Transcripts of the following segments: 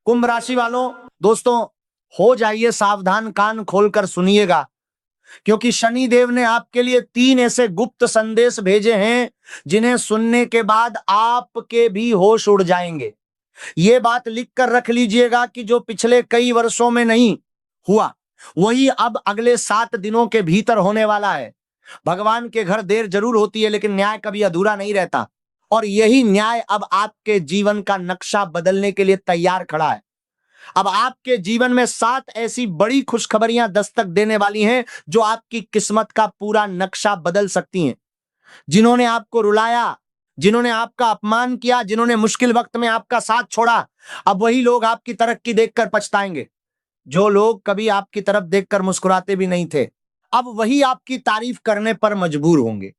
कुंभ राशि वालों, दोस्तों हो जाइए सावधान, कान खोलकर सुनिएगा, क्योंकि शनि देव ने आपके लिए 3 ऐसे गुप्त संदेश भेजे हैं जिन्हें सुनने के बाद आपके भी होश उड़ जाएंगे। ये बात लिख कर रख लीजिएगा कि जो पिछले कई वर्षों में नहीं हुआ, वही अब अगले 7 दिनों के भीतर होने वाला है। भगवान के घर देर जरूर होती है, लेकिन न्याय कभी अधूरा नहीं रहता, और यही न्याय अब आपके जीवन का नक्शा बदलने के लिए तैयार खड़ा है। अब आपके जीवन में 7 ऐसी बड़ी खुशखबरियां दस्तक देने वाली हैं जो आपकी किस्मत का पूरा नक्शा बदल सकती हैं। जिन्होंने आपको रुलाया, जिन्होंने आपका अपमान किया, जिन्होंने मुश्किल वक्त में आपका साथ छोड़ा, अब वही लोग आपकी तरक्की देखकर पछताएंगे। जो लोग कभी आपकी तरफ देखकर मुस्कुराते भी नहीं थे, अब वही आपकी तारीफ करने पर मजबूर होंगे।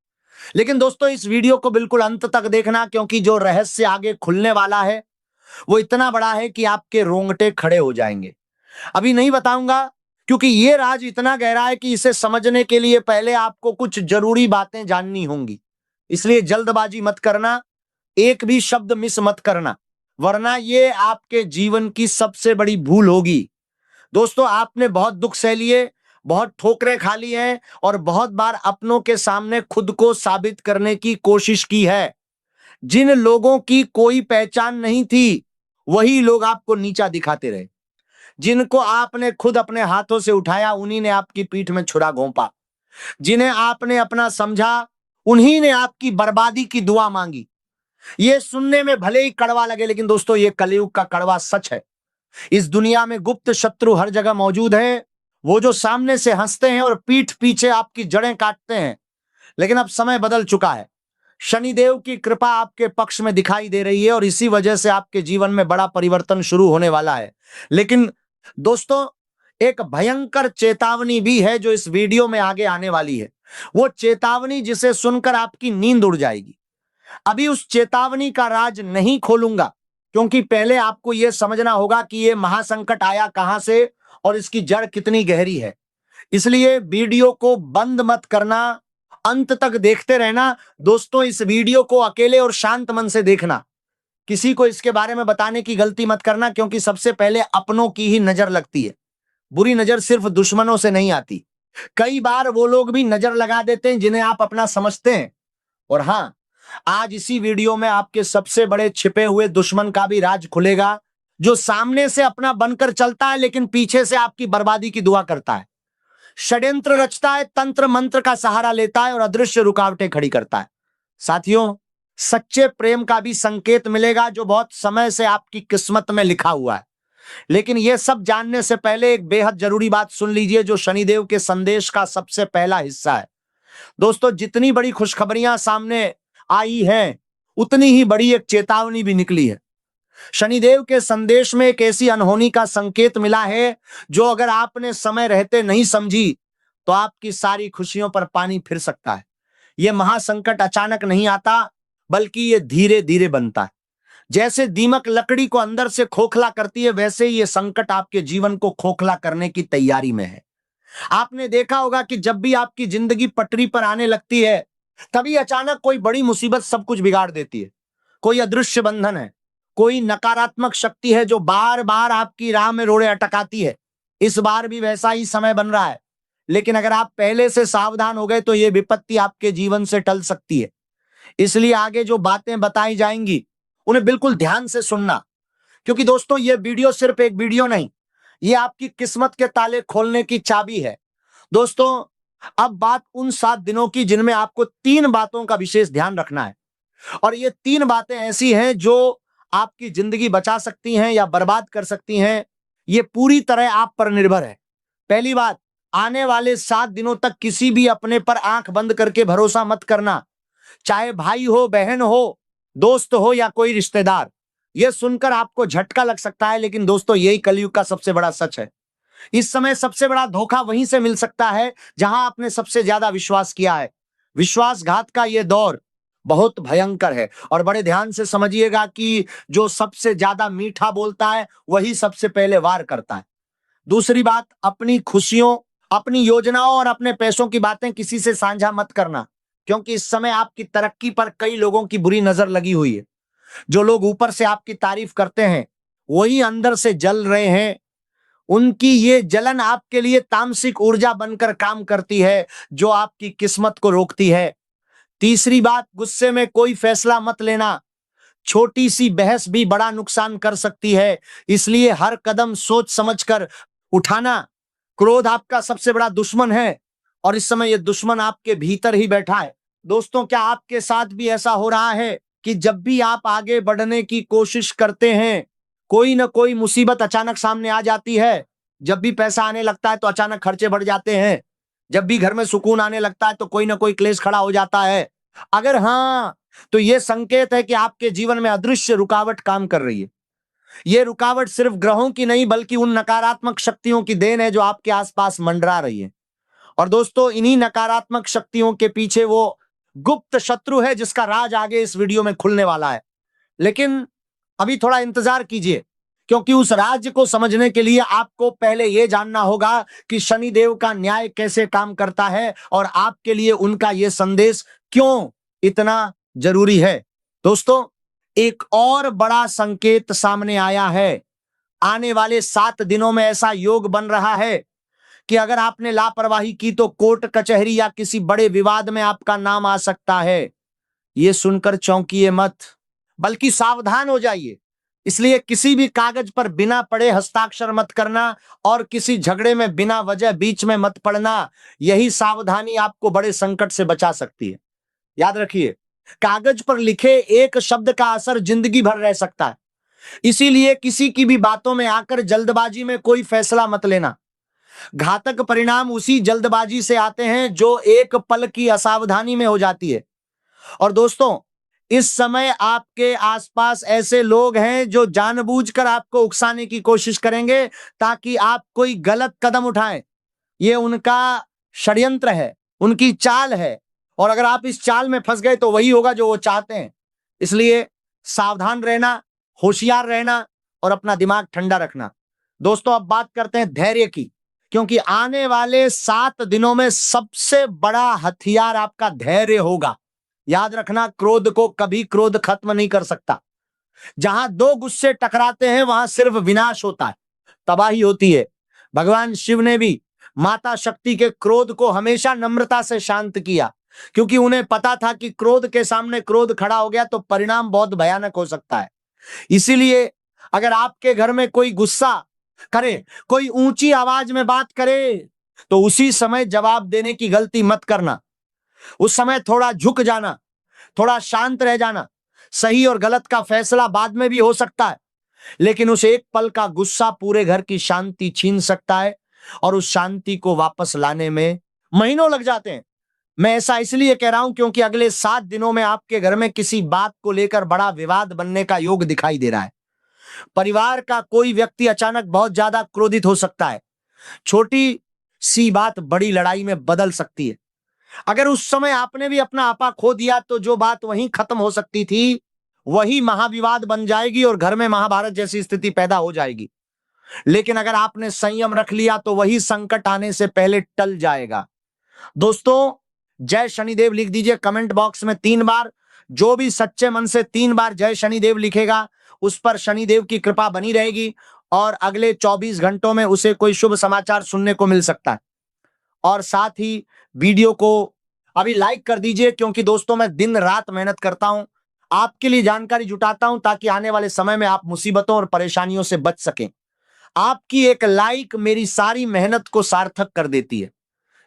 लेकिन दोस्तों, इस वीडियो को बिल्कुल अंत तक देखना, क्योंकि जो रहस्य आगे खुलने वाला है वो इतना बड़ा है कि आपके रोंगटे खड़े हो जाएंगे। अभी नहीं बताऊंगा, क्योंकि ये राज इतना गहरा है कि इसे समझने के लिए पहले आपको कुछ जरूरी बातें जाननी होंगी। इसलिए जल्दबाजी मत करना, एक भी शब्द मिस मत करना, वरना ये आपके जीवन की सबसे बड़ी भूल होगी। दोस्तों, आपने बहुत दुख सह लिए, बहुत ठोकरें खा ली हैं, और बहुत बार अपनों के सामने खुद को साबित करने की कोशिश की है। जिन लोगों की कोई पहचान नहीं थी, वही लोग आपको नीचा दिखाते रहे। जिनको आपने खुद अपने हाथों से उठाया, उन्हीं ने आपकी पीठ में छुरा घोंपा। जिन्हें आपने अपना समझा, उन्हीं ने आपकी बर्बादी की दुआ मांगी। ये सुनने में भले ही कड़वा लगे, लेकिन दोस्तों ये कलयुग का कड़वा सच है। इस दुनिया में गुप्त शत्रु हर जगह मौजूद हैं। वो जो सामने से हंसते हैं और पीठ पीछे आपकी जड़ें काटते हैं। लेकिन अब समय बदल चुका है। शनिदेव की कृपा आपके पक्ष में दिखाई दे रही है, और इसी वजह से आपके जीवन में बड़ा परिवर्तन शुरू होने वाला है। लेकिन दोस्तों, एक भयंकर चेतावनी भी है जो इस वीडियो में आगे आने वाली है। वो चेतावनी जिसे सुनकर आपकी नींद उड़ जाएगी। अभी उस चेतावनी का राज नहीं खोलूंगा, क्योंकि पहले आपको यह समझना होगा कि यह महासंकट आया कहां से और इसकी जड़ कितनी गहरी है। इसलिए वीडियो को बंद मत करना, अंत तक देखते रहना। दोस्तों, इस वीडियो को अकेले और शांत मन से देखना। किसी को इसके बारे में बताने की गलती मत करना, क्योंकि सबसे पहले अपनों की ही नजर लगती है। बुरी नजर सिर्फ दुश्मनों से नहीं आती, कई बार वो लोग भी नजर लगा देते हैं जिन्हें आप अपना समझते हैं। और हां, आज इसी वीडियो में आपके सबसे बड़े छिपे हुए दुश्मन का भी राज खुलेगा, जो सामने से अपना बनकर चलता है, लेकिन पीछे से आपकी बर्बादी की दुआ करता है। षड्यंत्र रचता है, तंत्र मंत्र का सहारा लेता है और अदृश्य रुकावटें खड़ी करता है। साथियों, सच्चे प्रेम का भी संकेत मिलेगा, जो बहुत समय से आपकी किस्मत में लिखा हुआ है। लेकिन यह सब जानने से पहले एक बेहद जरूरी बात सुन लीजिए, जो शनिदेव के संदेश का सबसे पहला हिस्सा है। दोस्तों, जितनी बड़ी खुशखबरियां सामने आई हैं, उतनी ही बड़ी एक चेतावनी भी निकली है। शनिदेव के संदेश में एक ऐसी अनहोनी का संकेत मिला है जो अगर आपने समय रहते नहीं समझी, तो आपकी सारी खुशियों पर पानी फिर सकता है। यह महासंकट अचानक नहीं आता, बल्कि यह धीरे धीरे बनता है। जैसे दीमक लकड़ी को अंदर से खोखला करती है, वैसे ही यह संकट आपके जीवन को खोखला करने की तैयारी में है। आपने देखा होगा कि जब भी आपकी जिंदगी पटरी पर आने लगती है, तभी अचानक कोई बड़ी मुसीबत सब कुछ बिगाड़ देती है। कोई अदृश्य बंधन है, कोई नकारात्मक शक्ति है जो बार बार आपकी राह में रोड़े अटकाती है। इस बार भी वैसा ही समय बन रहा है, लेकिन अगर आप पहले से सावधान हो गए तो यह विपत्ति आपके जीवन से टल सकती है। इसलिए आगे जो बातें बताई जाएंगी, उन्हें बिल्कुल ध्यान से सुनना, क्योंकि दोस्तों यह वीडियो सिर्फ एक वीडियो नहीं, यह आपकी किस्मत के ताले खोलने की चाबी है। दोस्तों, अब बात उन 7 दिनों की जिनमें आपको 3 बातों का विशेष ध्यान रखना है, और ये 3 बातें ऐसी हैं जो आपकी जिंदगी बचा सकती हैं या बर्बाद कर सकती हैं। ये पूरी तरह आप पर निर्भर है। पहली बात, आने वाले 7 दिनों तक किसी भी अपने पर आंख बंद करके भरोसा मत करना, चाहे भाई हो, बहन हो, दोस्त हो या कोई रिश्तेदार। यह सुनकर आपको झटका लग सकता है, लेकिन दोस्तों यही कलयुग का सबसे बड़ा सच है। इस समय सबसे बड़ा धोखा वहीं से मिल सकता है जहां आपने सबसे ज्यादा विश्वास किया है। विश्वासघात का यह दौर बहुत भयंकर है, और बड़े ध्यान से समझिएगा कि जो सबसे ज्यादा मीठा बोलता है, वही सबसे पहले वार करता है। दूसरी बात, अपनी खुशियों, अपनी योजनाओं और अपने पैसों की बातें किसी से साझा मत करना, क्योंकि इस समय आपकी तरक्की पर कई लोगों की बुरी नजर लगी हुई है। जो लोग ऊपर से आपकी तारीफ करते हैं, वही अंदर से जल रहे हैं, उनकी ये जलन आपके लिए तामसिक ऊर्जा बनकर काम करती है, जो आपकी किस्मत को रोकती है। तीसरी बात, गुस्से में कोई फैसला मत लेना। छोटी सी बहस भी बड़ा नुकसान कर सकती है, इसलिए हर कदम सोच समझकर उठाना। क्रोध आपका सबसे बड़ा दुश्मन है और इस समय ये दुश्मन आपके भीतर ही बैठा है। दोस्तों, क्या आपके साथ भी ऐसा हो रहा है कि जब भी आप आगे बढ़ने की कोशिश करते हैं, कोई ना कोई मुसीबत अचानक सामने आ जाती है? जब भी पैसा आने लगता है तो अचानक खर्चे बढ़ जाते हैं, जब भी घर में सुकून आने लगता है तो कोई ना कोई क्लेश खड़ा हो जाता है। अगर हाँ, तो यह संकेत है कि आपके जीवन में अदृश्य रुकावट काम कर रही है। यह रुकावट सिर्फ ग्रहों की नहीं, बल्कि उन नकारात्मक शक्तियों की देन है जो आपके आसपास मंडरा रही है। और दोस्तों, इन्हीं नकारात्मक शक्तियों के पीछे वो गुप्त शत्रु है जिसका राज आगे इस वीडियो में खुलने वाला है। लेकिन अभी थोड़ा इंतजार कीजिए, क्योंकि उस राज्य को समझने के लिए आपको पहले यह जानना होगा कि शनिदेव का न्याय कैसे काम करता है और आपके लिए उनका यह संदेश क्यों इतना जरूरी है। दोस्तों, एक और बड़ा संकेत सामने आया है। आने वाले 7 दिनों में ऐसा योग बन रहा है कि अगर आपने लापरवाही की तो कोर्ट कचहरी या किसी बड़े विवाद में आपका नाम आ सकता है। यह सुनकर चौंकिए मत, बल्कि सावधान हो जाइए। इसलिए किसी भी कागज पर बिना पढ़े हस्ताक्षर मत करना और किसी झगड़े में बिना वजह बीच में मत पड़ना। यही सावधानी आपको बड़े संकट से बचा सकती है। याद रखिए, कागज पर लिखे एक शब्द का असर जिंदगी भर रह सकता है। इसीलिए किसी की भी बातों में आकर जल्दबाजी में कोई फैसला मत लेना। घातक परिणाम उसी जल्दबाजी से आते हैं जो एक पल की असावधानी में हो जाती है। और दोस्तों, इस समय आपके आसपास ऐसे लोग हैं जो जानबूझकर आपको उकसाने की कोशिश करेंगे ताकि आप कोई गलत कदम उठाएं। ये उनका षड्यंत्र है, उनकी चाल है, और अगर आप इस चाल में फंस गए तो वही होगा जो वो चाहते हैं। इसलिए सावधान रहना, होशियार रहना और अपना दिमाग ठंडा रखना। दोस्तों, अब बात करते हैं धैर्य की, क्योंकि आने वाले 7 दिनों में सबसे बड़ा हथियार आपका धैर्य होगा। याद रखना, क्रोध को कभी क्रोध खत्म नहीं कर सकता। जहां दो गुस्से टकराते हैं वहां सिर्फ विनाश होता है, तबाही होती है। भगवान शिव ने भी माता शक्ति के क्रोध को हमेशा नम्रता से शांत किया, क्योंकि उन्हें पता था कि क्रोध के सामने क्रोध खड़ा हो गया तो परिणाम बहुत भयानक हो सकता है। इसीलिए अगर आपके घर में कोई गुस्सा करे, कोई ऊंची आवाज में बात करे, तो उसी समय जवाब देने की गलती मत करना। उस समय थोड़ा झुक जाना, थोड़ा शांत रह जाना। सही और गलत का फैसला बाद में भी हो सकता है, लेकिन उस एक पल का गुस्सा पूरे घर की शांति छीन सकता है और उस शांति को वापस लाने में महीनों लग जाते हैं। मैं ऐसा इसलिए कह रहा हूं क्योंकि अगले 7 दिनों में आपके घर में किसी बात को लेकर बड़ा विवाद बनने का योग दिखाई दे रहा है। परिवार का कोई व्यक्ति अचानक बहुत ज्यादा क्रोधित हो सकता है। छोटी सी बात बड़ी लड़ाई में बदल सकती है। अगर उस समय आपने भी अपना आपा खो दिया तो जो बात वहीं खत्म हो सकती थी वही महाविवाद बन जाएगी और घर में महाभारत जैसी स्थिति पैदा हो जाएगी। लेकिन अगर आपने संयम रख लिया तो वही संकट आने से पहले टल जाएगा। दोस्तों, जय शनिदेव लिख दीजिए कमेंट बॉक्स में 3 बार। जो भी सच्चे मन से 3 बार जय शनिदेव लिखेगा उस पर शनिदेव की कृपा बनी रहेगी और अगले 24 घंटों में उसे कोई शुभ समाचार सुनने को मिल सकता है। और साथ ही वीडियो को अभी लाइक कर दीजिए, क्योंकि दोस्तों मैं दिन रात मेहनत करता हूं, आपके लिए जानकारी जुटाता हूं ताकि आने वाले समय में आप मुसीबतों और परेशानियों से बच सकें। आपकी एक लाइक मेरी सारी मेहनत को सार्थक कर देती है,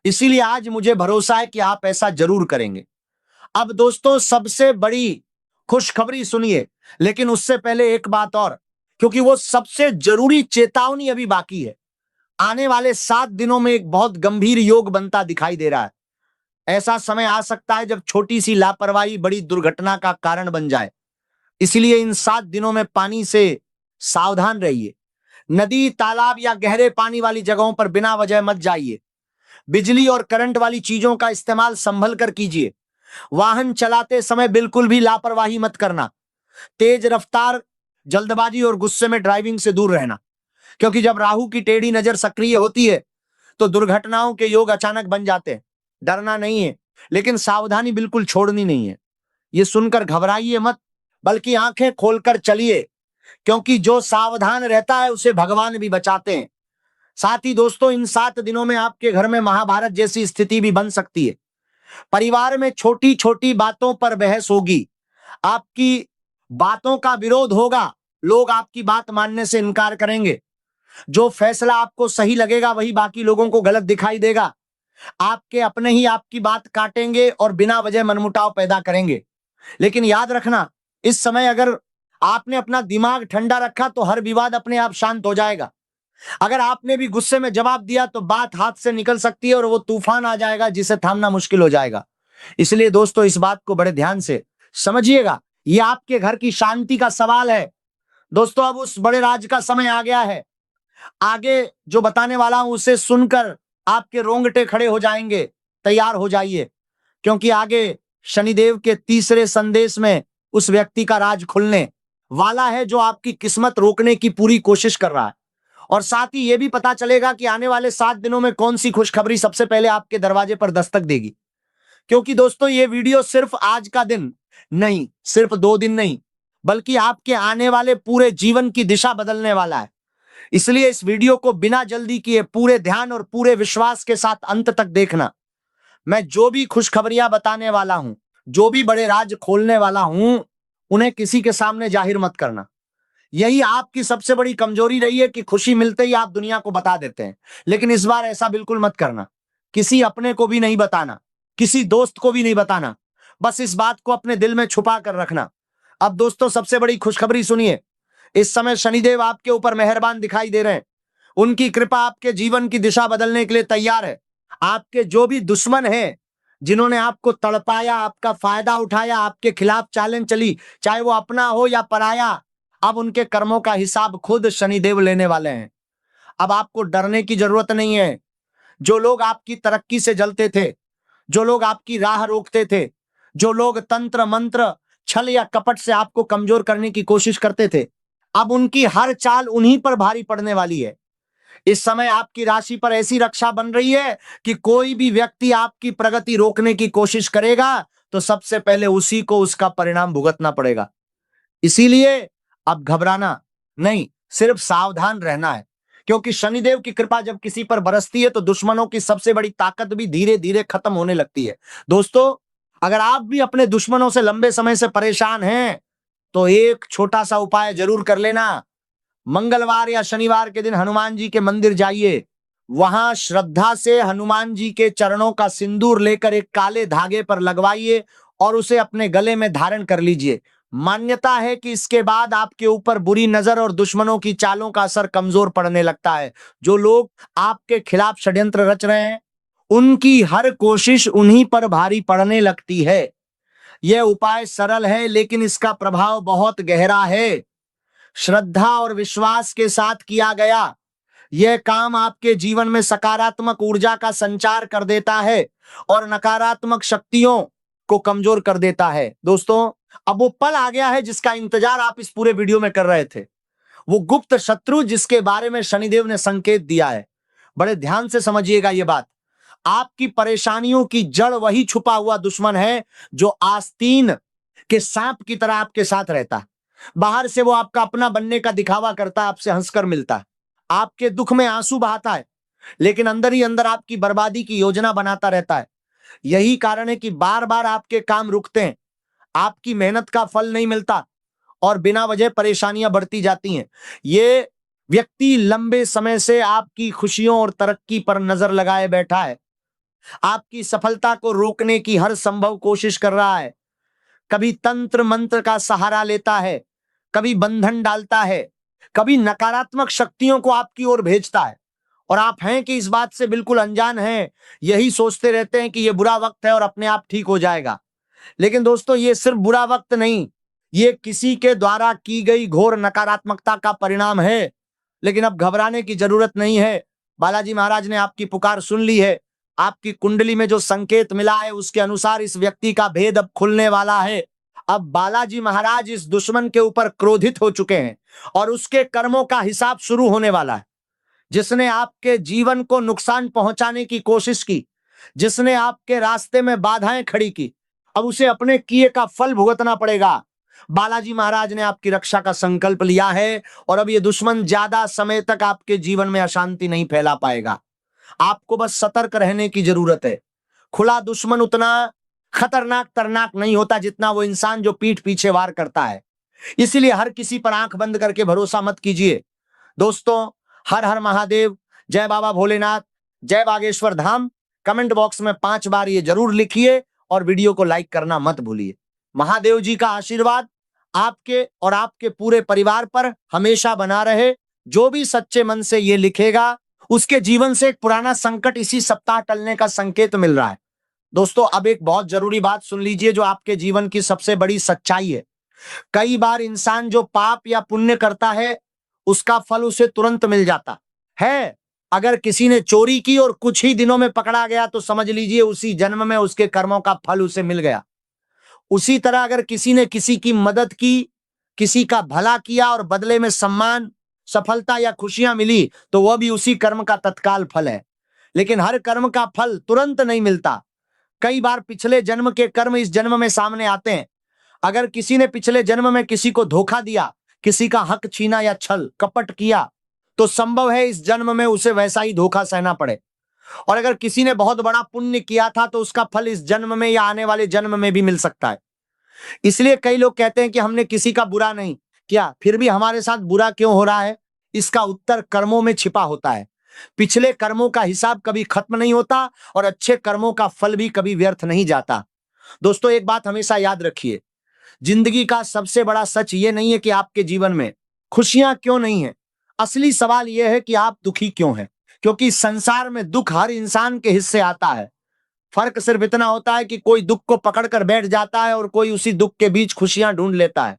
इसीलिए आज मुझे भरोसा है कि आप ऐसा जरूर करेंगे। अब दोस्तों, सबसे बड़ी खुशखबरी सुनिए, लेकिन उससे पहले एक बात और, क्योंकि वो सबसे जरूरी चेतावनी अभी बाकी है। आने वाले 7 दिनों में एक बहुत गंभीर योग बनता दिखाई दे रहा है। ऐसा समय आ सकता है जब छोटी सी लापरवाही बड़ी दुर्घटना का कारण बन जाए। इसलिए इन 7 दिनों में पानी से सावधान रहिए। नदी, तालाब या गहरे पानी वाली जगहों पर बिना वजह मत जाइए। बिजली और करंट वाली चीजों का इस्तेमाल संभल कर कीजिए। वाहन चलाते समय बिल्कुल भी लापरवाही मत करना। तेज रफ्तार, जल्दबाजी और गुस्से में ड्राइविंग से दूर रहना, क्योंकि जब राहु की टेढ़ी नजर सक्रिय होती है तो दुर्घटनाओं के योग अचानक बन जाते हैं। डरना नहीं है, लेकिन सावधानी बिल्कुल छोड़नी नहीं है। यह सुनकर घबराइए मत, बल्कि आंखें खोलकर चलिए, क्योंकि जो सावधान रहता है उसे भगवान भी बचाते हैं। साथ ही दोस्तों, इन 7 दिनों में आपके घर में महाभारत जैसी स्थिति भी बन सकती है। परिवार में छोटी छोटी बातों पर बहस होगी, आपकी बातों का विरोध होगा, लोग आपकी बात मानने से इनकार करेंगे। जो फैसला आपको सही लगेगा वही बाकी लोगों को गलत दिखाई देगा। आपके अपने ही आपकी बात काटेंगे और बिना वजह मनमुटाव पैदा करेंगे। लेकिन याद रखना, इस समय अगर आपने अपना दिमाग ठंडा रखा तो हर विवाद अपने आप शांत हो जाएगा। अगर आपने भी गुस्से में जवाब दिया तो बात हाथ से निकल सकती है और वो तूफान आ जाएगा जिसे थामना मुश्किल हो जाएगा। इसलिए दोस्तों, इस बात को बड़े ध्यान से समझिएगा। ये आपके घर की शांति का सवाल है। दोस्तों, अब उस बड़े राज का समय आ गया है। आगे जो बताने वाला हूं उसे सुनकर आपके रोंगटे खड़े हो जाएंगे। तैयार हो जाइए, क्योंकि आगे शनिदेव के तीसरे संदेश में उस व्यक्ति का राज खुलने वाला है जो आपकी किस्मत रोकने की पूरी कोशिश कर रहा है। और साथ ही यह भी पता चलेगा कि आने वाले 7 दिनों में कौन सी खुशखबरी सबसे पहले आपके दरवाजे पर दस्तक देगी। क्योंकि दोस्तों, ये वीडियो सिर्फ आज का दिन नहीं, सिर्फ 2 दिन नहीं, बल्कि आपके आने वाले पूरे जीवन की दिशा बदलने वाला है। इसलिए इस वीडियो को बिना जल्दी किए पूरे ध्यान और पूरे विश्वास के साथ अंत तक देखना। मैं जो भी खुशखबरियां बताने वाला हूं, जो भी बड़े राज खोलने वाला हूं, उन्हें किसी के सामने जाहिर मत करना। यही आपकी सबसे बड़ी कमजोरी रही है कि खुशी मिलते ही आप दुनिया को बता देते हैं। लेकिन इस बार ऐसा बिल्कुल मत करना। किसी अपने को भी नहीं बताना, किसी दोस्त को भी नहीं बताना। बस इस बात को अपने दिल में छुपा कर रखना। अब दोस्तों, सबसे बड़ी खुशखबरी सुनिए। इस समय शनिदेव आपके ऊपर मेहरबान दिखाई दे रहे हैं। उनकी कृपा आपके जीवन की दिशा बदलने के लिए तैयार है। आपके जो भी दुश्मन हैं, जिन्होंने आपको तड़पाया, आपका फायदा उठाया, आपके खिलाफ चालें चली, चाहे वो अपना हो या पराया, अब उनके कर्मों का हिसाब खुद शनिदेव लेने वाले हैं। अब आपको डरने की जरूरत नहीं है। जो लोग आपकी तरक्की से जलते थे, जो लोग आपकी राह रोकते थे, जो लोग तंत्र मंत्र छल या कपट से आपको कमजोर करने की कोशिश करते थे, अब उनकी हर चाल उन्हीं पर भारी पड़ने वाली है। इस समय आपकी राशि पर ऐसी रक्षा बन रही है कि कोई भी व्यक्ति आपकी प्रगति रोकने की कोशिश करेगा तो सबसे पहले उसी को उसका परिणाम भुगतना पड़ेगा। इसीलिए अब घबराना नहीं, सिर्फ सावधान रहना है। क्योंकि शनिदेव की कृपा जब किसी पर बरसती है तो दुश्मनों की सबसे बड़ी ताकत भी धीरे धीरे खत्म होने लगती है। दोस्तों, अगर आप भी अपने दुश्मनों से लंबे समय से परेशान हैं तो एक छोटा सा उपाय जरूर कर लेना। मंगलवार या शनिवार के दिन हनुमान जी के मंदिर जाइए। वहां श्रद्धा से हनुमान जी के चरणों का सिंदूर लेकर एक काले धागे पर लगवाइए और उसे अपने गले में धारण कर लीजिए। मान्यता है कि इसके बाद आपके ऊपर बुरी नजर और दुश्मनों की चालों का असर कमजोर पड़ने लगता है। जो लोग आपके खिलाफ षड्यंत्र रच रहे हैं, उनकी हर कोशिश उन्हीं पर भारी पड़ने लगती है। यह उपाय सरल है, लेकिन इसका प्रभाव बहुत गहरा है। श्रद्धा और विश्वास के साथ किया गया यह काम आपके जीवन में सकारात्मक ऊर्जा का संचार कर देता है और नकारात्मक शक्तियों को कमजोर कर देता है। दोस्तों, अब वो पल आ गया है जिसका इंतजार आप इस पूरे वीडियो में कर रहे थे। वो गुप्त शत्रु जिसके बारे में शनिदेव ने संकेत दिया है। बड़े ध्यान से समझिएगा ये बात। आपकी परेशानियों की जड़ वही छुपा हुआ दुश्मन है जो आस्तीन के सांप की तरह आपके साथ रहता है। बाहर से वो आपका अपना बनने का दिखावा करता है, आपसे हंसकर मिलता है, आपके दुख में आंसू बहाता है, लेकिन अंदर ही अंदर आपकी बर्बादी की योजना बनाता रहता है। यही कारण है कि बार बार आपके काम रुकते हैं, आपकी मेहनत का फल नहीं मिलता और बिना वजह परेशानियां बढ़ती जाती हैं। ये व्यक्ति लंबे समय से आपकी खुशियों और तरक्की पर नजर लगाए बैठा है, आपकी सफलता को रोकने की हर संभव कोशिश कर रहा है। कभी तंत्र मंत्र का सहारा लेता है, कभी बंधन डालता है, कभी नकारात्मक शक्तियों को आपकी ओर भेजता है। और आप हैं कि इस बात से बिल्कुल अनजान हैं, यही सोचते रहते हैं कि यह बुरा वक्त है और अपने आप ठीक हो जाएगा। लेकिन दोस्तों, ये सिर्फ बुरा वक्त नहीं, ये किसी के द्वारा की गई घोर नकारात्मकता का परिणाम है। लेकिन अब घबराने की जरूरत नहीं है। बालाजी महाराज ने आपकी पुकार सुन ली है। आपकी कुंडली में जो संकेत मिला है उसके अनुसार इस व्यक्ति का भेद अब खुलने वाला है। अब बालाजी महाराज इस दुश्मन के ऊपर क्रोधित हो चुके हैं और उसके कर्मों का हिसाब शुरू होने वाला है। जिसने आपके जीवन को नुकसान पहुंचाने की कोशिश की, जिसने आपके रास्ते में बाधाएं खड़ी की, अब उसे अपने किए का फल भुगतना पड़ेगा। बालाजी महाराज ने आपकी रक्षा का संकल्प लिया है और अब ये दुश्मन ज्यादा समय तक आपके जीवन में अशांति नहीं फैला पाएगा। आपको बस सतर्क रहने की जरूरत है। खुला दुश्मन उतना खतरनाक तरनाक नहीं होता जितना वो इंसान जो पीठ पीछे वार करता है। इसीलिए हर किसी पर आंख बंद करके भरोसा मत कीजिए। दोस्तों, हर हर महादेव, जय बाबा भोलेनाथ, जय बागेश्वर धाम। कमेंट बॉक्स में 5 बार ये जरूर लिखिए और वीडियो को लाइक करना मत भूलिए। महादेव जी का आशीर्वाद आपके और आपके पूरे परिवार पर हमेशा बना रहे। जो भी सच्चे मन से ये लिखेगा उसके जीवन से एक पुराना संकट इसी सप्ताह टलने का संकेत मिल रहा है। दोस्तों, अब एक बहुत जरूरी बात सुन लीजिए जो आपके जीवन की सबसे बड़ी सच्चाई है। कई बार इंसान जो पाप या पुण्य करता है उसका फल उसे तुरंत मिल जाता है। अगर किसी ने चोरी की और कुछ ही दिनों में पकड़ा गया तो समझ लीजिए उसी जन्म में उसके कर्मों का फल उसे मिल गया। उसी तरह अगर किसी ने किसी की मदद की, किसी का भला किया और बदले में सम्मान, सफलता या खुशियां मिली तो वह भी उसी कर्म का तत्काल फल है। लेकिन हर कर्म का फल तुरंत नहीं मिलता। कई बार पिछले जन्म के कर्म इस जन्म में सामने आते हैं। अगर किसी ने पिछले जन्म में किसी को धोखा दिया, किसी का हक छीना या छल कपट किया तो संभव है इस जन्म में उसे वैसा ही धोखा सहना पड़े। और अगर किसी ने बहुत बड़ा पुण्य किया था तो उसका फल इस जन्म में या आने वाले जन्म में भी मिल सकता है। इसलिए कई लोग कहते हैं कि हमने किसी का बुरा नहीं किया फिर भी हमारे साथ बुरा क्यों हो रहा है। इसका उत्तर कर्मों में छिपा होता है। पिछले कर्मों का हिसाब कभी खत्म नहीं होता और अच्छे कर्मों का फल भी कभी व्यर्थ नहीं जाता। दोस्तों, एक बात हमेशा याद रखिए, जिंदगी का सबसे बड़ा सच ये नहीं है कि आपके जीवन में खुशियां क्यों नहीं है। असली सवाल यह है कि आप दुखी क्यों हैं। क्योंकि संसार में दुख हर इंसान के हिस्से आता है। फर्क सिर्फ इतना होता है कि कोई दुख को पकड़कर बैठ जाता है और कोई उसी दुख के बीच खुशियां ढूंढ लेता है।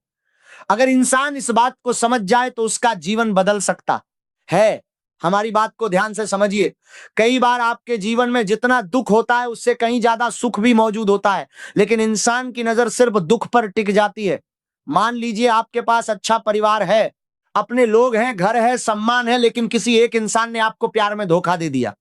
अगर इंसान इस बात को समझ जाए तो उसका जीवन बदल सकता है। हमारी बात को ध्यान से समझिए। कई बार आपके जीवन में जितना दुख होता है उससे कहीं ज्यादा सुख भी मौजूद होता है, लेकिन इंसान की नजर सिर्फ दुख पर टिक जाती है। मान लीजिए आपके पास अच्छा परिवार है, अपने लोग हैं, घर है, सम्मान है, लेकिन किसी एक इंसान ने आपको प्यार में धोखा दे दिया।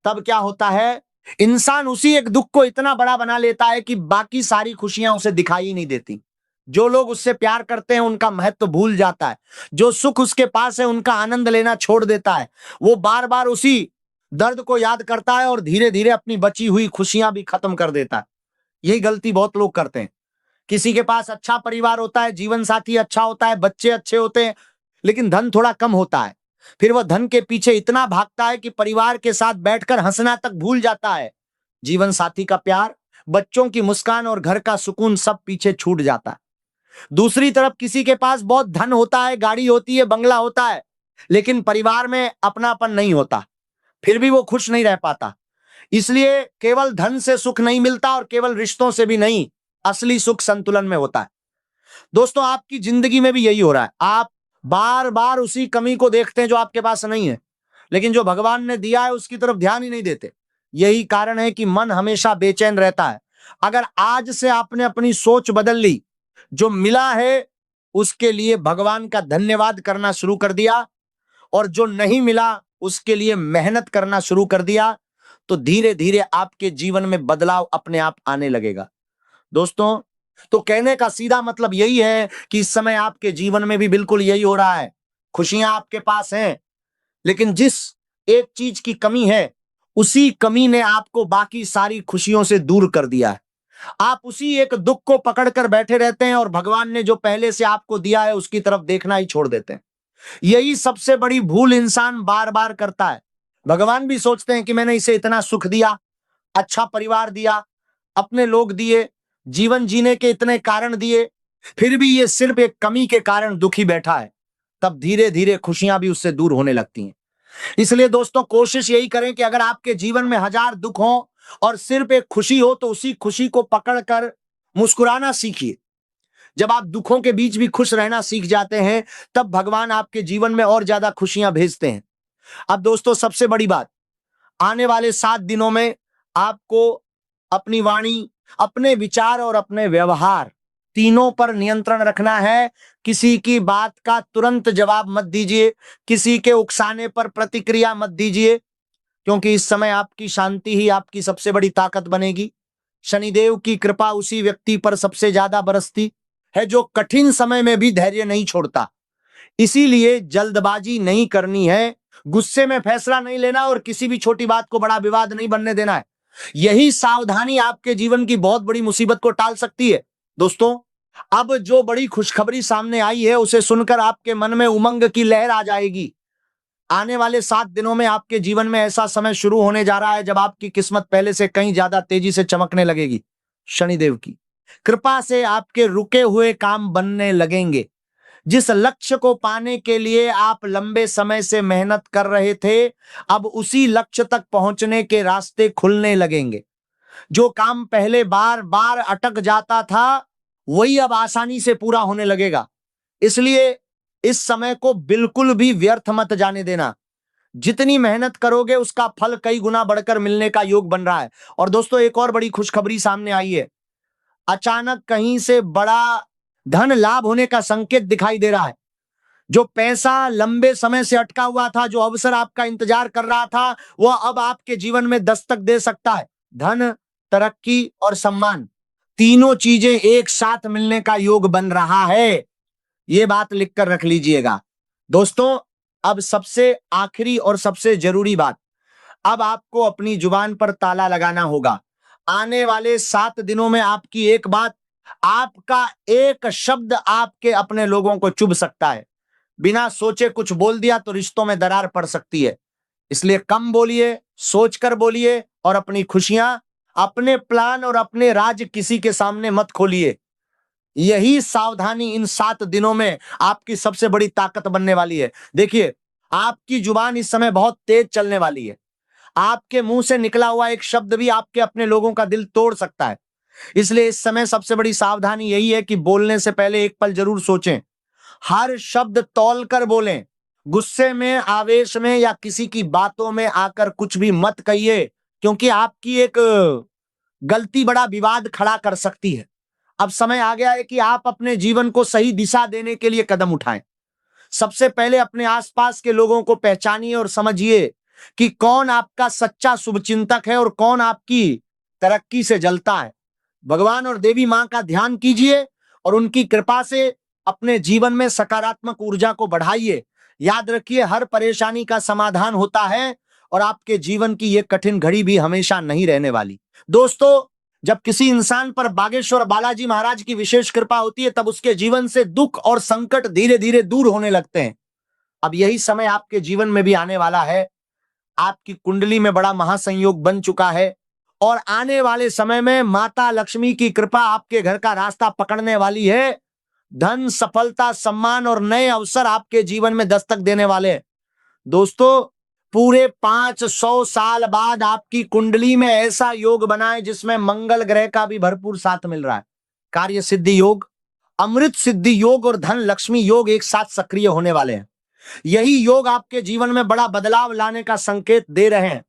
तब क्या होता है, इंसान उसी एक दुख को इतना बड़ा बना लेता है कि बाकी सारी खुशियां उसे दिखाई ही नहीं देती। जो लोग उससे प्यार करते हैं उनका महत्व भूल जाता है। जो सुख उसके पास है उनका आनंद लेना छोड़ देता है। वो बार बार उसी दर्द को याद करता है और धीरे धीरे अपनी बची हुई खुशियां भी खत्म कर देता है। यही गलती बहुत लोग करते हैं। किसी के पास अच्छा परिवार होता है, जीवन साथी अच्छा होता है, बच्चे अच्छे होते हैं, लेकिन धन थोड़ा कम होता है। फिर वह धन के पीछे इतना भागता है कि परिवार के साथ बैठकर हंसना तक भूल जाता है। जीवन साथी का प्यार, बच्चों की मुस्कान और घर का सुकून सब पीछे छूट जाता है। दूसरी तरफ किसी के पास बहुत धन होता है, गाड़ी होती है, बंगला होता है, लेकिन परिवार में अपनापन नहीं होता, फिर भी वो खुश नहीं रह पाता। इसलिए केवल धन से सुख नहीं मिलता और केवल रिश्तों से भी नहीं, असली सुख संतुलन में होता है। दोस्तों, आपकी जिंदगी में भी यही हो रहा है। आप बार बार उसी कमी को देखते हैं जो आपके पास नहीं है, लेकिन जो भगवान ने दिया है उसकी तरफ ध्यान ही नहीं देते। यही कारण है कि मन हमेशा बेचैन रहता है। अगर आज से आपने अपनी सोच बदल ली, जो मिला है उसके लिए भगवान का धन्यवाद करना शुरू कर दिया और जो नहीं मिला उसके लिए मेहनत करना शुरू कर दिया, तो धीरे धीरे आपके जीवन में बदलाव अपने आप आने लगेगा। दोस्तों, तो कहने का सीधा मतलब यही है कि इस समय आपके जीवन में भी बिल्कुल यही हो रहा है। खुशियां आपके पास हैं, लेकिन जिस एक चीज की कमी है उसी कमी ने आपको बाकी सारी खुशियों से दूर कर दिया है। आप उसी एक दुख को पकड़कर बैठे रहते हैं और भगवान ने जो पहले से आपको दिया है उसकी तरफ देखना ही छोड़ देते हैं। यही सबसे बड़ी भूल इंसान बार बार करता है। भगवान भी सोचते हैं कि मैंने इसे इतना सुख दिया, अच्छा परिवार दिया, अपने लोग दिए, जीवन जीने के इतने कारण दिए, फिर भी ये सिर्फ एक कमी के कारण दुखी बैठा है। तब धीरे धीरे खुशियां भी उससे दूर होने लगती हैं। इसलिए दोस्तों, कोशिश यही करें कि अगर आपके जीवन में 1000 दुख हो और सिर्फ एक खुशी हो तो उसी खुशी को पकड़कर मुस्कुराना सीखिए। जब आप दुखों के बीच भी खुश रहना सीख जाते हैं तब भगवान आपके जीवन में और ज्यादा खुशियां भेजते हैं। अब दोस्तों, सबसे बड़ी बात, आने वाले 7 दिनों में आपको अपनी वाणी, अपने विचार और अपने व्यवहार तीनों पर नियंत्रण रखना है। किसी की बात का तुरंत जवाब मत दीजिए, किसी के उकसाने पर प्रतिक्रिया मत दीजिए, क्योंकि इस समय आपकी शांति ही आपकी सबसे बड़ी ताकत बनेगी। शनिदेव की कृपा उसी व्यक्ति पर सबसे ज्यादा बरसती है जो कठिन समय में भी धैर्य नहीं छोड़ता। इसीलिए जल्दबाजी नहीं करनी है, गुस्से में फैसला नहीं लेना और किसी भी छोटी बात को बड़ा विवाद नहीं बनने देना है। यही सावधानी आपके जीवन की बहुत बड़ी मुसीबत को टाल सकती है। दोस्तों, अब जो बड़ी खुशखबरी सामने आई है उसे सुनकर आपके मन में उमंग की लहर आ जाएगी। आने वाले 7 दिनों में आपके जीवन में ऐसा समय शुरू होने जा रहा है जब आपकी किस्मत पहले से कहीं ज्यादा तेजी से चमकने लगेगी। शनिदेव की कृपा से आपके रुके हुए काम बनने लगेंगे। जिस लक्ष्य को पाने के लिए आप लंबे समय से मेहनत कर रहे थे, अब उसी लक्ष्य तक पहुंचने के रास्ते खुलने लगेंगे। जो काम पहले बार बार अटक जाता था, वही अब आसानी से पूरा होने लगेगा। इसलिए इस समय को बिल्कुल भी व्यर्थ मत जाने देना। जितनी मेहनत करोगे उसका फल कई गुना बढ़कर मिलने का योग बन रहा है। और दोस्तों, एक और बड़ी खुशखबरी सामने आई है। अचानक कहीं से बड़ा धन लाभ होने का संकेत दिखाई दे रहा है। जो पैसा लंबे समय से अटका हुआ था, जो अवसर आपका इंतजार कर रहा था, वह अब आपके जीवन में दस्तक दे सकता है। धन, तरक्की और सम्मान, तीनों चीजें एक साथ मिलने का योग बन रहा है। ये बात लिखकर रख लीजिएगा। दोस्तों, अब सबसे आखिरी और सबसे जरूरी बात, अब आपको अपनी जुबान पर ताला लगाना होगा। आने वाले 7 दिनों में आपकी एक बात, आपका एक शब्द आपके अपने लोगों को चुभ सकता है। बिना सोचे कुछ बोल दिया तो रिश्तों में दरार पड़ सकती है। इसलिए कम बोलिए, सोचकर बोलिए और अपनी खुशियां, अपने प्लान और अपने राज किसी के सामने मत खोलिए। यही सावधानी इन 7 दिनों में आपकी सबसे बड़ी ताकत बनने वाली है। देखिए, आपकी जुबान इस समय बहुत तेज चलने वाली है। आपके मुंह से निकला हुआ एक शब्द भी आपके अपने लोगों का दिल तोड़ सकता है। इसलिए इस समय सबसे बड़ी सावधानी यही है कि बोलने से पहले एक पल जरूर सोचें। हर शब्द तौल कर बोलें। गुस्से में, आवेश में या किसी की बातों में आकर कुछ भी मत कहिए, क्योंकि आपकी एक गलती बड़ा विवाद खड़ा कर सकती है। अब समय आ गया है कि आप अपने जीवन को सही दिशा देने के लिए कदम उठाएं। सबसे पहले अपने आसपास के लोगों को पहचानिए और समझिए कि कौन आपका सच्चा शुभचिंतक है और कौन आपकी तरक्की से जलता है। भगवान और देवी मां का ध्यान कीजिए और उनकी कृपा से अपने जीवन में सकारात्मक ऊर्जा को बढ़ाइए। याद रखिए, हर परेशानी का समाधान होता है और आपके जीवन की यह कठिन घड़ी भी हमेशा नहीं रहने वाली। दोस्तों, जब किसी इंसान पर बागेश्वर बालाजी महाराज की विशेष कृपा होती है, तब उसके जीवन से दुख और संकट धीरे धीरे दूर होने लगते हैं। अब यही समय आपके जीवन में भी आने वाला है। आपकी कुंडली में बड़ा महासंयोग बन चुका है और आने वाले समय में माता लक्ष्मी की कृपा आपके घर का रास्ता पकड़ने वाली है। धन, सफलता, सम्मान और नए अवसर आपके जीवन में दस्तक देने वाले हैं। दोस्तों, पूरे 500 साल बाद आपकी कुंडली में ऐसा योग बना है जिसमें मंगल ग्रह का भी भरपूर साथ मिल रहा है। कार्य सिद्धि योग, अमृत सिद्धि योग और धन लक्ष्मी योग एक साथ सक्रिय होने वाले हैं। यही योग आपके जीवन में बड़ा बदलाव लाने का संकेत दे रहे हैं।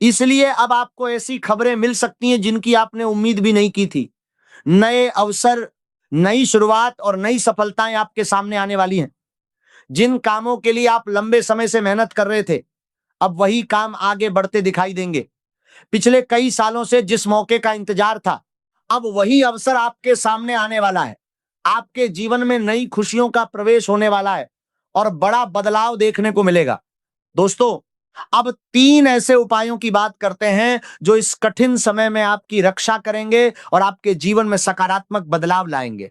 इसलिए अब आपको ऐसी खबरें मिल सकती हैं जिनकी आपने उम्मीद भी नहीं की थी। नए अवसर, नई शुरुआत और नई सफलताएं आपके सामने आने वाली हैं। जिन कामों के लिए आप लंबे समय से मेहनत कर रहे थे, अब वही काम आगे बढ़ते दिखाई देंगे। पिछले कई सालों से जिस मौके का इंतजार था, अब वही अवसर आपके सामने आने वाला है। आपके जीवन में नई खुशियों का प्रवेश होने वाला है और बड़ा बदलाव देखने को मिलेगा। दोस्तों, अब 3 ऐसे उपायों की बात करते हैं जो इस कठिन समय में आपकी रक्षा करेंगे और आपके जीवन में सकारात्मक बदलाव लाएंगे।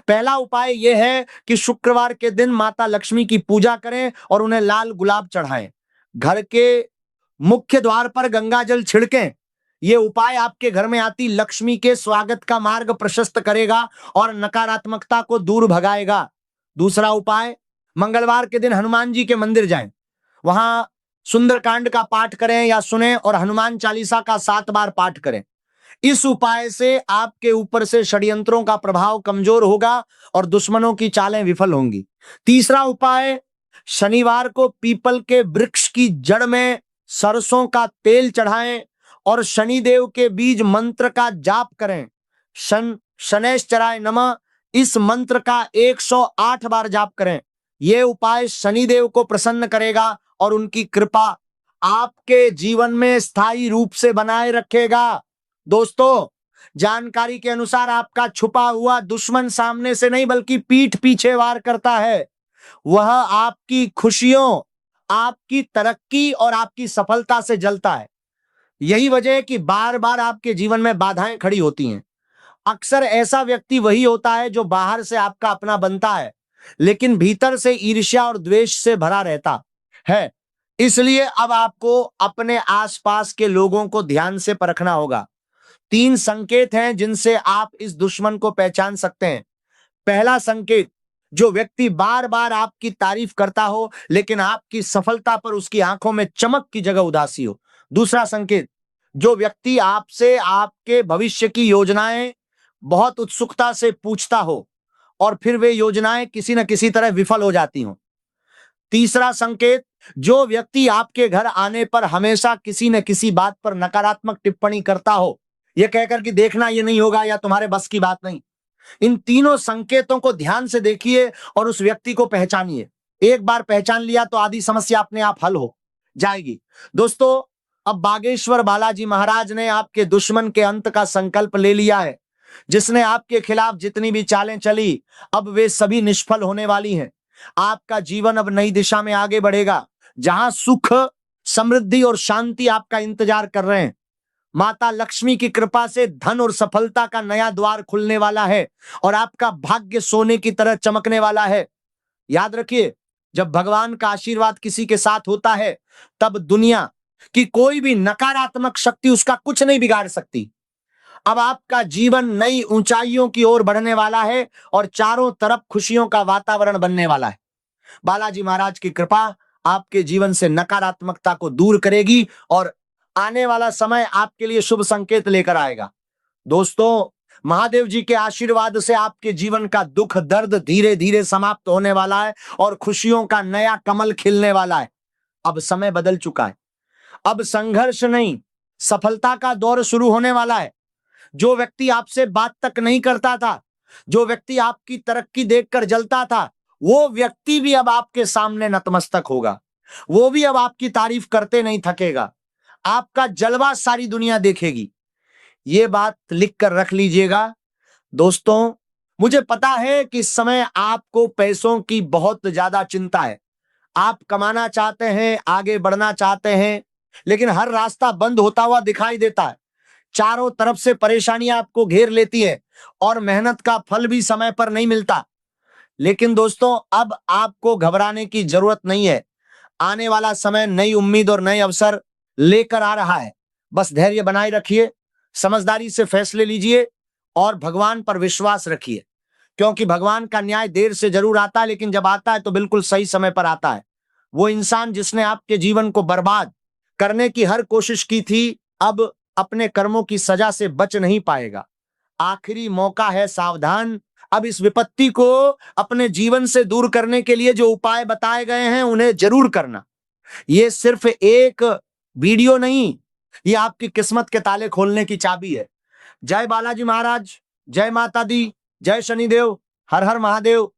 पहला उपाय यह है कि शुक्रवार के दिन माता लक्ष्मी की पूजा करें और उन्हें लाल गुलाब चढ़ाएं। घर के मुख्य द्वार पर गंगा जल छिड़कें। यह उपाय आपके घर में आती लक्ष्मी के स्वागत का मार्ग प्रशस्त करेगा और नकारात्मकता को दूर भगाएगा। दूसरा उपाय, मंगलवार के दिन हनुमान जी के मंदिर जाएं। वहां सुंदरकांड का पाठ करें या सुने और हनुमान चालीसा का 7 बार पाठ करें। इस उपाय से आपके ऊपर से षड्यंत्रों का प्रभाव कमजोर होगा और दुश्मनों की चालें विफल होंगी। तीसरा उपाय, शनिवार को पीपल के वृक्ष की जड़ में सरसों का तेल चढ़ाएं और शनिदेव के बीज मंत्र का जाप करें। शनैश्चराय नमः इस मंत्र का 108 बार जाप करें। यह उपाय शनिदेव को प्रसन्न करेगा और उनकी कृपा आपके जीवन में स्थायी रूप से बनाए रखेगा। दोस्तों, जानकारी के अनुसार आपका छुपा हुआ दुश्मन सामने से नहीं बल्कि पीठ पीछे वार करता है। वह आपकी खुशियों, आपकी तरक्की और आपकी सफलता से जलता है। यही वजह है कि बार बार आपके जीवन में बाधाएं खड़ी होती हैं। अक्सर ऐसा व्यक्ति वही होता है जो बाहर से आपका अपना बनता है, लेकिन भीतर से ईर्ष्या और द्वेष से भरा रहता है। इसलिए अब आपको अपने आसपास के लोगों को ध्यान से परखना होगा। 3 संकेत हैं जिनसे आप इस दुश्मन को पहचान सकते हैं। पहला संकेत, जो व्यक्ति बार बार आपकी तारीफ करता हो लेकिन आपकी सफलता पर उसकी आंखों में चमक की जगह उदासी हो। दूसरा संकेत, जो व्यक्ति आपसे आपके भविष्य की योजनाएं बहुत उत्सुकता से पूछता हो और फिर वे योजनाएं किसी न किसी तरह विफल हो जाती हो। तीसरा संकेत, जो व्यक्ति आपके घर आने पर हमेशा किसी न किसी बात पर नकारात्मक टिप्पणी करता हो, यह कहकर कि देखना ये नहीं होगा या तुम्हारे बस की बात नहीं। इन तीनों संकेतों को ध्यान से देखिए और उस व्यक्ति को पहचानिए। एक बार पहचान लिया तो आधी समस्या अपने आप हल हो जाएगी। दोस्तों, अब बागेश्वर बालाजी महाराज ने आपके दुश्मन के अंत का संकल्प ले लिया है। जिसने आपके खिलाफ जितनी भी चालें चली, अब वे सभी निष्फल होने वाली हैं। आपका जीवन अब नई दिशा में आगे बढ़ेगा, जहां सुख, समृद्धि और शांति आपका इंतजार कर रहे हैं। माता लक्ष्मी की कृपा से धन और सफलता का नया द्वार खुलने वाला है और आपका भाग्य सोने की तरह चमकने वाला है। याद रखिए, जब भगवान का आशीर्वाद किसी के साथ होता है, तब दुनिया की कोई भी नकारात्मक शक्ति उसका कुछ नहीं बिगाड़ सकती। अब आपका जीवन नई ऊंचाइयों की ओर बढ़ने वाला है और चारों तरफ खुशियों का वातावरण बनने वाला है। बालाजी महाराज की कृपा आपके जीवन से नकारात्मकता को दूर करेगी और आने वाला समय आपके लिए शुभ संकेत लेकर आएगा। दोस्तों, महादेव जी के आशीर्वाद से आपके जीवन का दुख दर्द धीरे धीरे समाप्त होने वाला है और खुशियों का नया कमल खिलने वाला है। अब समय बदल चुका है। अब संघर्ष नहीं, सफलता का दौर शुरू होने वाला है। जो व्यक्ति आपसे बात तक नहीं करता था, जो व्यक्ति आपकी तरक्की देखकर जलता था, वो व्यक्ति भी अब आपके सामने नतमस्तक होगा। वो भी अब आपकी तारीफ करते नहीं थकेगा। आपका जलवा सारी दुनिया देखेगी। ये बात लिख कर रख लीजिएगा। दोस्तों, मुझे पता है कि इस समय आपको पैसों की बहुत ज्यादा चिंता है। आप कमाना चाहते हैं, आगे बढ़ना चाहते हैं, लेकिन हर रास्ता बंद होता हुआ दिखाई देता है। चारों तरफ से परेशानियां आपको घेर लेती है और मेहनत का फल भी समय पर नहीं मिलता। लेकिन दोस्तों, अब आपको घबराने की जरूरत नहीं है। आने वाला समय नई उम्मीद और नए अवसर लेकर आ रहा है। बस धैर्य बनाए रखिए, समझदारी से फैसले लीजिए और भगवान पर विश्वास रखिए, क्योंकि भगवान का न्याय देर से जरूर आता है, लेकिन जब आता है तो बिल्कुल सही समय पर आता है। वो इंसान जिसने आपके जीवन को बर्बाद करने की हर कोशिश की थी, अब अपने कर्मों की सजा से बच नहीं पाएगा। आखिरी मौका है, सावधान। अब इस विपत्ति को अपने जीवन से दूर करने के लिए जो उपाय बताए गए हैं उन्हें जरूर करना। ये सिर्फ एक वीडियो नहीं, ये आपकी किस्मत के ताले खोलने की चाबी है। जय बालाजी महाराज, जय माता दी, जय शनिदेव, हर हर महादेव।